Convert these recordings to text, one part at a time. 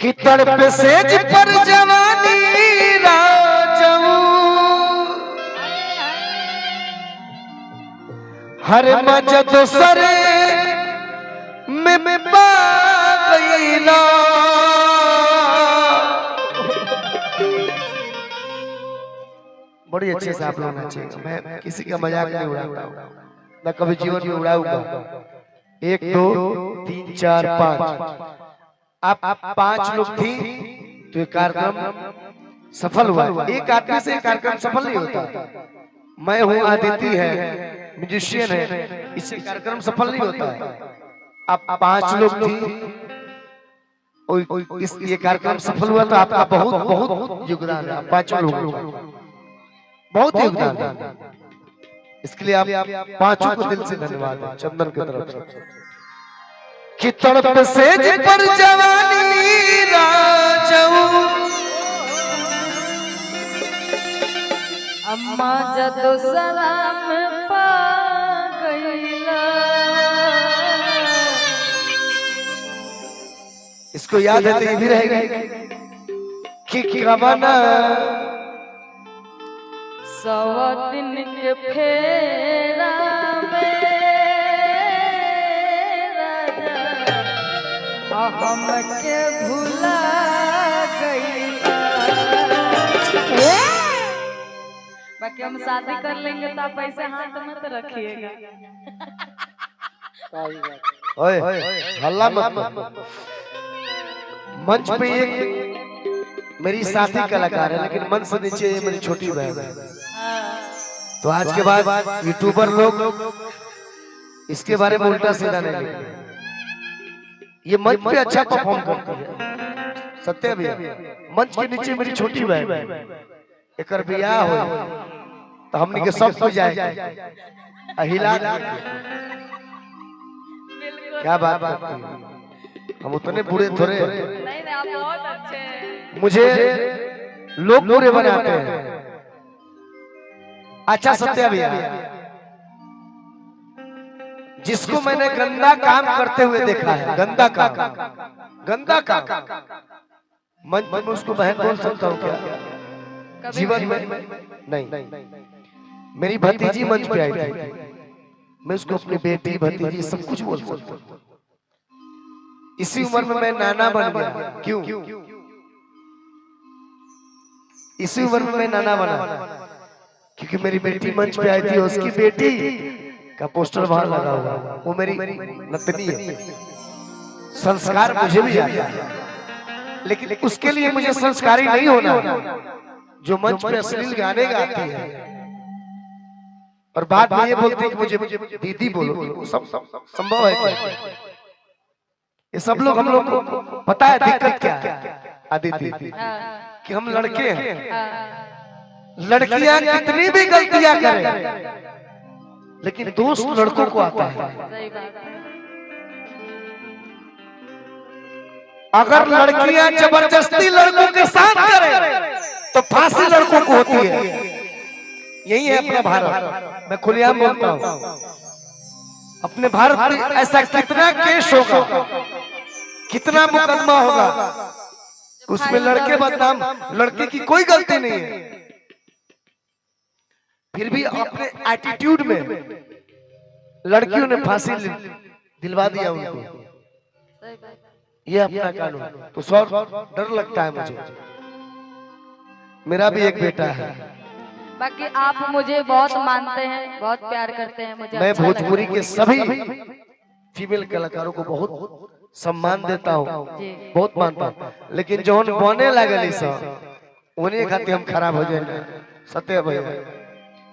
कि तड़प सेज पर जवानी राजऊ हर मजद सरे में पा गईला बड़ी अच्छे से आप लोग नाचे। मैं किसी का मजाक नहीं उड़ाता हूँ, न कभी जीवन में उड़ाऊंगा। 1 2 3 4 5 आप 5 लोग थी तो ये कार्यक्रम सफल हुआ। एक आदमी से कार्यक्रम सफल नहीं होता। मैं हूँ, आदित्य है, म्यूजिशियन है, इससे कार्यक्रम सफल नहीं होता है। आप 5 लोग थी इस ये कार्यक्रम सफल हुआ तो आपका बहुत बहुत योगदान है। 5 लोग बहुत योगदान है, इसके लिए आप 5 को दिल से धन्यवाद है चंदन की तरफ से। कि तड़प सेज पर जवानी राजऊ अम्मा जदो सलाम पा गईला। इसको याद है तो ये भी रहेगा कि कवना सवा दिन के फेरा में राजा हमके भुला गईला। बाकी हम शादी कर लेंगे तो आप ऐसे हाथ मत रखिएगा। ओए हल्ला मत। मंच पे एक मेरी साथी कलाकार है, लेकिन मंच से नीचे ये मेरी छोटी बहन है। तो आज के बाद यूट्यूबर लोग इसके बारे में उल्टा सीधा नहीं लिखेंगे। ये मंच पे अच्छा परफॉर्म करती है, सत्य भैया। मंच के नीचे मेरी छोटी बहन, एक बियाह हो तो हमने के सब हो जाएगा हिला। क्या बात करती है, हम उतने बुरे थोड़े। नहीं आप बहुत अच्छे हैं। मुझे लोग बुरे बनाते हैं। अच्छा सत्या भैया, जिसको मैंने गंदा काम करते हुए देखा है, गंदा काम मंच में उसको बहन बोल सकता हूँ क्या? जीवन में नहीं। मेरी भतीजी मंच पे आई थी, मैं उसको अपनी बेटी भतीजी सब कुछ बोल सकता हूँ। इसी उम्र में मैं नाना बन गया। क्यों? इसी उम्र में मैं नाना बना क्योंकि मेरी बेटी मंच पे आई थी, उसकी बेटी का पोस्टर बाहर लगा हुआ, वो मेरी नतनी है। संस्कार मुझे भी आता है, लेकिन उसके लिए मुझे संस्कारी नहीं होना जो मंच पे अश्लील गाने गाती है और बाद में ये बोलती है कि मुझे दीदी बोलो। वो सब संभव है क्या? ये सब लोग हम लोग को पता है दिक्कत क्या है आदित्य, कि हम लड़के हैं। लड़कियां कितनी भी गलतियां करें लेकिन दोस्त लड़कों को आता है। अगर लड़कियां जबरदस्ती लड़कों के साथ करें तो फांसी लड़कों को होती है। यही है अपना भारत। मैं खुलेआम बोलता हूं, अपने भारत में ऐसा कितना केस होगा, कितना मुकदमा होगा, उसमें लड़के बदनाम, लड़के की कोई गलती नहीं है, फिर भी अपने एटीट्यूड में लड़कियों ने फांसी दिलवा दिया उनको। ये अपना कानून। तो सर डर लगता है मुझे। मेरा भी एक बेटा है। बाकी आप मुझे बहुत मानते हैं, बहुत प्यार करते हैं। मुझे मैं भोजपुरी के सभी फीमेल कलाकारों को बहुत सम्मान देता हूँ, बहुत मानता हूँ, लेकिन जो बने लगे उन्हें खातिर हम खराब हो जाए। सत्य भैया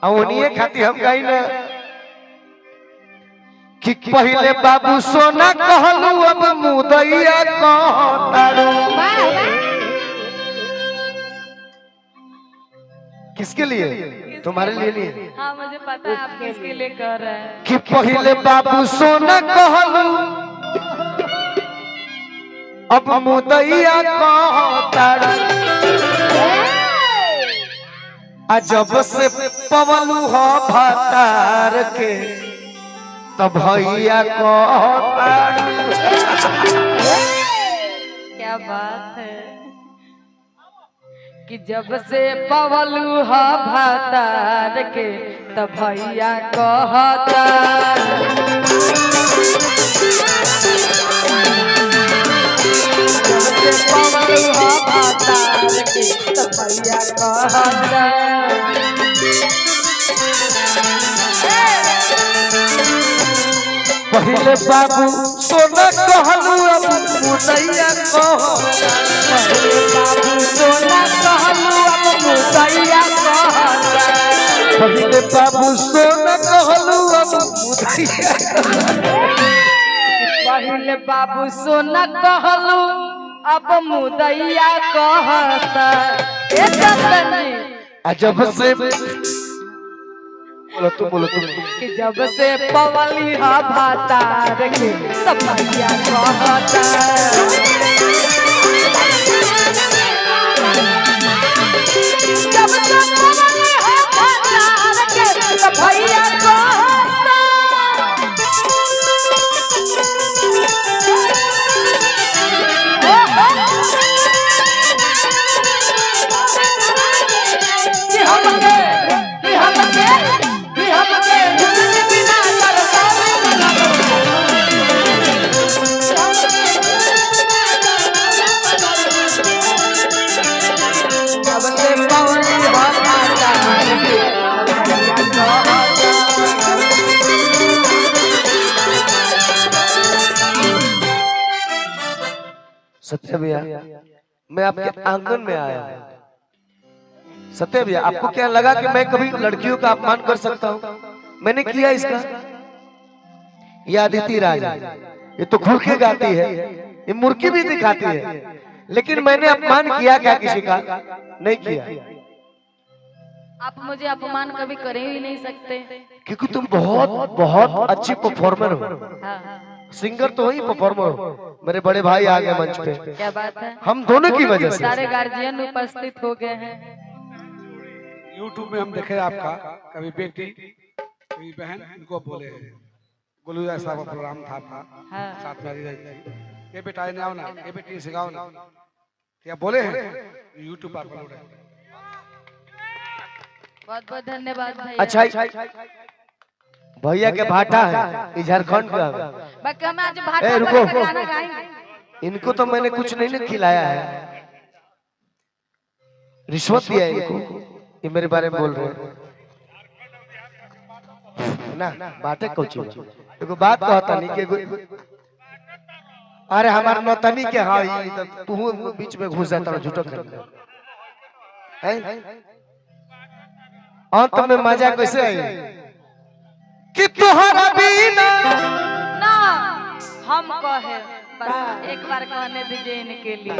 उन्हें खातिर हम गाई ना कि पहले बाबू सोना कहलू अब मुदैया कहतारू। किसके लिए? तुम्हारे लिए। हाँ मुझे पता है आप किसके लिए कर रहे हैं। कि पहले बाबू सोना कहलू अब मुदैया कहतारू। जब से पवलू हो भातार के तब भैया कहतारू। क्या क्या बात है कि जब से पवलू हा भातार के तब भैया कहता जब से पवलू हा भातार के तब भैया कहता पहले बाबू सोना कहलू अब मुदैया कह पहले बाबू सोना कहलू अब मुदैया कहता पहले बाबू सोना कहलू अब मुदैया पहले बाबू सोना कहलू अब मुदैया कहता ए चंदन जब से बोलो तुम कि जब से पवली हा भातार के तब भैया कहता जब से पवली हा भातार के तब भैया कहता सत्य भैया मैं आपके आंगन में आया सत्य भैया आपको क्या लगा कि मैं कभी लड़कियों का अपमान कर सकता हूँ मैंने किया इसका ये अदिति राज ये तो खुल के गाती है ये मुर्गी भी दिखाती है लेकिन मैंने अपमान किया क्या किसी का नहीं किया आप मुझे अपमान कभी कर ही नहीं सकते क्योंकि तुम बहुत बहुत अच्छी परफॉर्मर हो हाँ। सिंगर तो ही परफॉर्मर हो मेरे बड़े भाई आ गए मंच पे क्या बात है हम दोनों की वजह से सारे गार्जियन उपस्थित हो गए हैं YouTube में हम देखे आपका कभी बेटी कभी बहन इनको बोले गोलू ऐसा प्रोग्राम था आपका हाँ। साथ में रहती थी ये बेटा ने आओ ना ये बेटी सिखाओ ना क्या बोले हैं YouTube पर अपलोड है बहुत बहुत धन्यवाद भैया अच्छा भैया के भाटा है ये झारखंड का बाकी हम आज ए, भाटा रुको। पर गाना गाएंगे इनको तो मैंने कुछ नहीं ना खिलाया है रिश्वत दिया है इनको ये मेरे बारे में बोल रहे हैं ना बातें कुछ देखो बात कहता नहीं कि अरे हमारे नौतनी के हाँ तू बीच में घुस जाता झूठो कर अंत में मजा कैसे आई कि तुम्हारा बिना ना हम कहे बस एक बार कहने दीजिए इनके लिए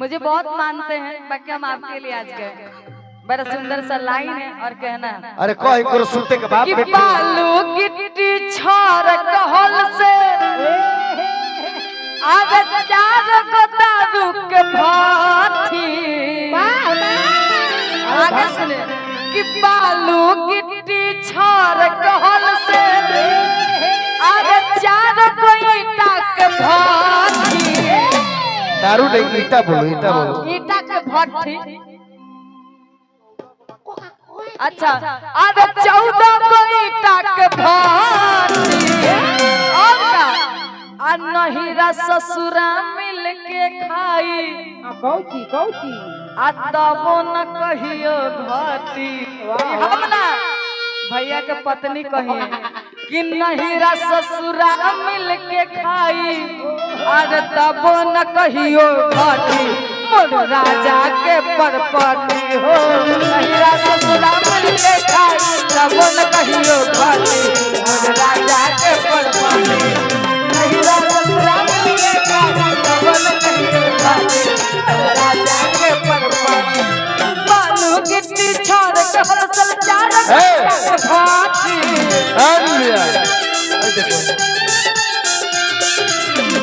मुझे बहुत मानते हैं बाकी हम आपके लिए आज गए बड़ा सुंदर सा लाइन है और कहना अरे कोई करो सुनते के बाप कि बालू गिट्टी छार कहल से आगे चार को दारू के भाती आगे सुने कि बालू गिट्टी छार कहल से आगे चार को ईटा के भाती दारू नहीं ईटा बोलो ईटा के भट्टी अच्छा आगे 14 को ईटा के भाती और का आ नहिरा ससुरा मिल के खाई कौची आ तबो न कहियो घटी हम ना भैया के पत्नी कहिए कि नहिरा ससुरा मिल के खाई आज तबो न कहियो घटी मोर राजा के परपटी हो नहिरा ससुरा मिल के खाई तबो न कहियो घटी मोर राजा के परपटी नहिरा ससुरा मिल के खाई तबो न कहियो घटी मोर राजा के परपटी बालू गिट्टी छोड़ के हलचल चार भाती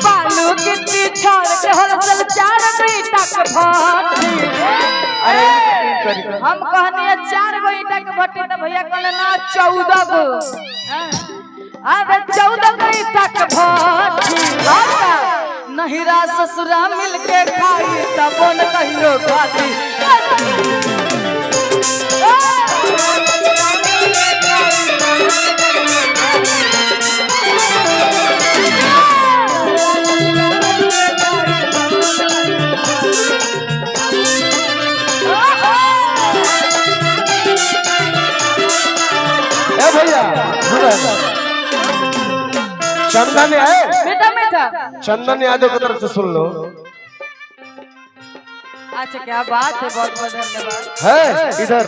बालू गिट्टी छोड़ के हलचल चार ईटा के भाती हम कहने 4 गो ईटा के भट्टी तो भैया कहले ना 14 गो अरे 14 गो ईटा के भट्टी नहिरा ससुरा मिलके खाई तबो न कहियो खाती ए भैया चंदन है मीठा मीठा। चंदन यादव की तरफ से सुन लो। अच्छा क्या बात है, बहुत बहुत धन्यवाद। है इधर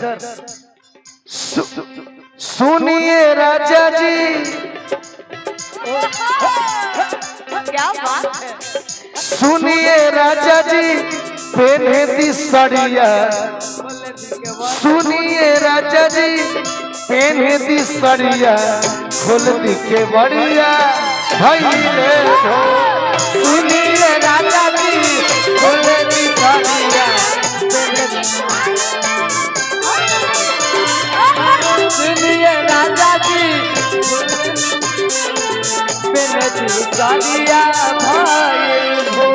सुनिए राजा जी, क्या बात है। सुनिए राजा जी पहने दी साड़िया, सुनिए राजा जी पहने दी साड़िया, खोल दी के बढ़िया भाई रे हो। सुनिए राजा जी खोल दी साड़िया, सुनिए राजा जी पहने दी साड़िया भाई हो।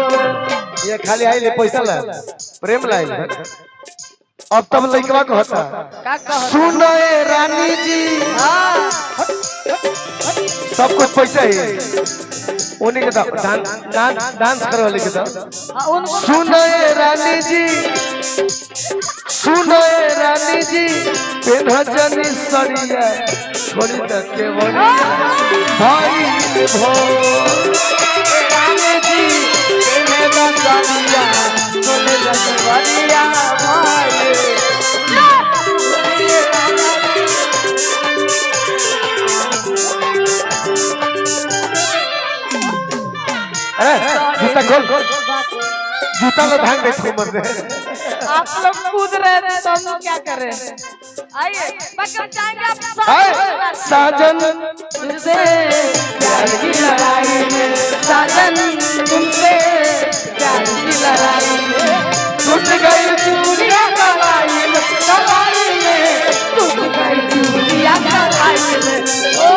ये खाली आई ले पैसा ला प्रेम लाई। अब तब लइकवा कहता का कहो सुनो ए रानी जी, हाँ सब कुछ पैसा ही उन्हीं के डांस करे वाले के हाँ, उनको सुनो ए रानी जी, सुनो ए रानी जी पेन्हा जनी सड़िया, छोड़ी तक के बढ़िया भाई भो। ए रानी जी पेन्हा सड़िया, छोड़ी तक के बढ़िया भाई। जूता खोल, जूता में भाग गई मर दे। आप लोग कूद रहे थे तो हम लोग क्या कर रहे हैं। आइए पकड़ जाएंगे आप सब। साजन तुमसे प्यार की लड़ाई में, साजन तुमसे प्यार की लड़ाई में टूट गई चूड़िया कलाई में, कलाई में टूट गई चूड़िया कलाई में, ओ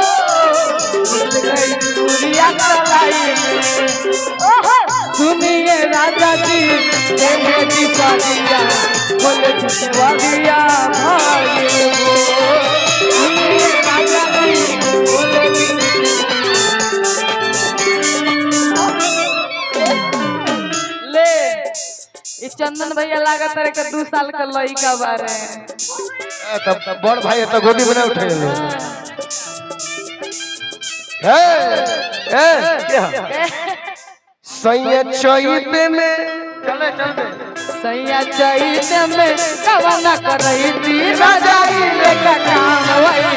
टूट गई चूड़िया कलाई में। ओहो सुनिए राजा जी देने की साड़िया, बोले छुटवालिया भाई हो। सुनिए राजा जी बोले ले इस चंदन भैया लागत है कि 2 साल का लड़का बारे हैं। तब बड़ भाई तो गोदी बना उठे ले। सैया चैत में चले चल सैया चैत में कवना कर रही थी रजाई लेकर काम वही।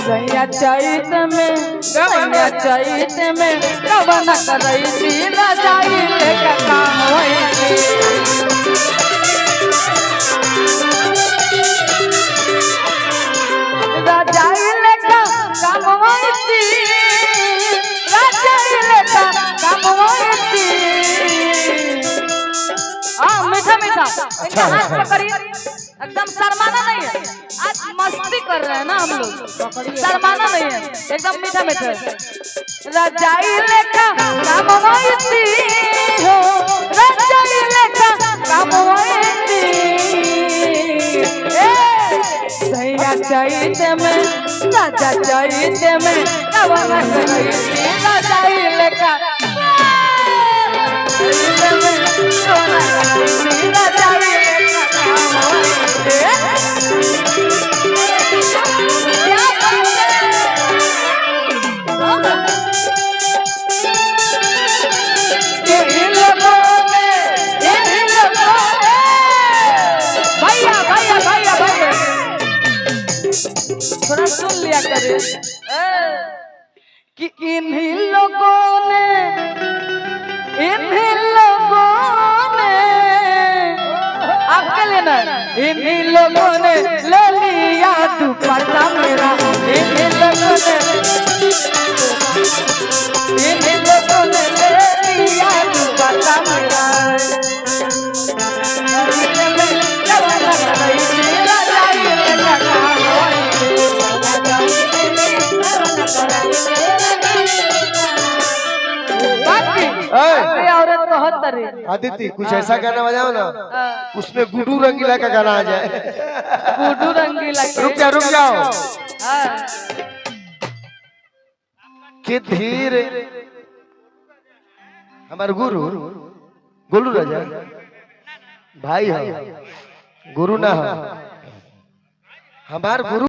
सैया चैत में, सैया चैत में कवना कर रही थी रजाई लेकर काम वही। रजाई लेकर काम वही, रजाई लेकर काम वही। हाँ मीठा मीठा इनका हाथ पकड़िए, एकदम शर्माना नहीं है। आज मस्ती कर रहे हैं ना हम लोग, शर्माना नहीं है, एकदम मीठा मीठा। रजाई लेकर काम वही हो, रजाई लेकर काम वही। सैया चैत में, राजा चैत में कवना करई थी रजाई लेकर, चैत में कवना करई थी रजाई लेकर काम वही। क्या बात है। इन लोगों ने भैया भैया भैया भैया थोड़ा सुन लिया करे कि इन्हीं लोगों ने आपके लेना, इन्हीं लोगों ने ले लिया दुपट्टा मेरा, इन्हीं लोगों ने ले लिया दुपट्टा मेरा। रजाई लेकर काम वही। तरे आदित्य कुछ ऐसा गाना बजाओ ना हाँ, उसमें गुड्डू रंगीला का गाना आ जाए। गुड्डू रंगीला के रुक जाओ हाँ, कि धीरे हमार गुरु गोलू राजा भाई है गुरु ना है हमार गुरु